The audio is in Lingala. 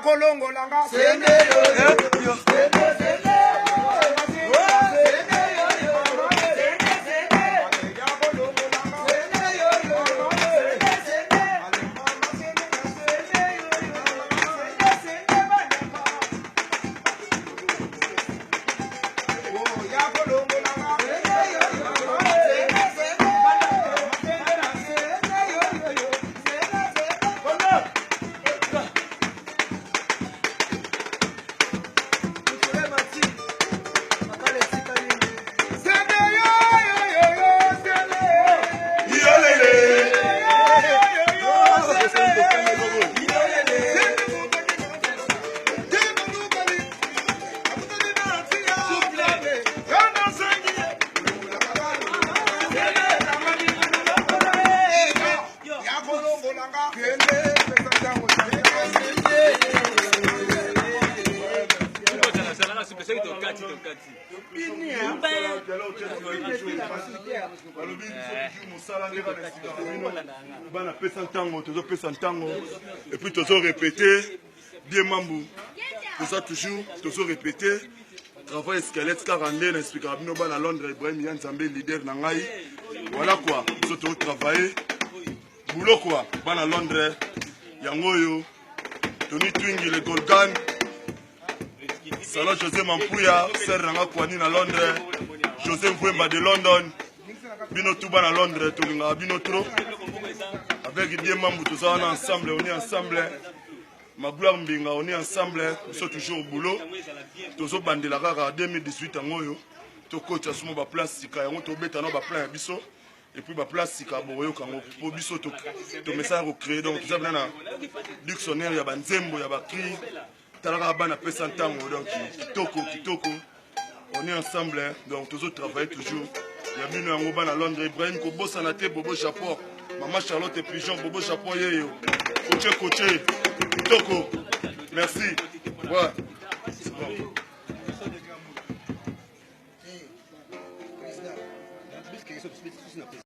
kolongolanga Sende yo sende bana pesa ntango tozo pesa ntango et puis tozo répéter bien mambu tozo toujours tozo répéter travail squelette 42 n'expliquera bino bana Londres Ibrahim Yanzambe leader na ngai voilà quoi tozo to travailler boulot quoi bana Londres yangoyo Tony Twingi le Golgan Salon José Mampuya ser nanga kwani na Londres José Mvemba de London bino tuba na Londres tolinga bino trop avec bien mambu tous ensemble on est ensemble ma gloire mbinga on est ensemble nous sommes toujours au boulot tozo bandela kaka 2018 angoyo to coach asumo ba place sika yango to beta no ba plan biso et puis ba place sika boyo kango po biso to message ko créer donc tout ça na dictionnaire ya banzembo ya ba cri talaka bana pesa ntango donc kitoko on est ensemble donc tozo travailler toujours ya bino yango bana Londres Ibrahim ko bossa na te bobo chapeau maman Charlotte et Pigeon bobo chapeau yeyo coach kitoko merci ouais c'est bon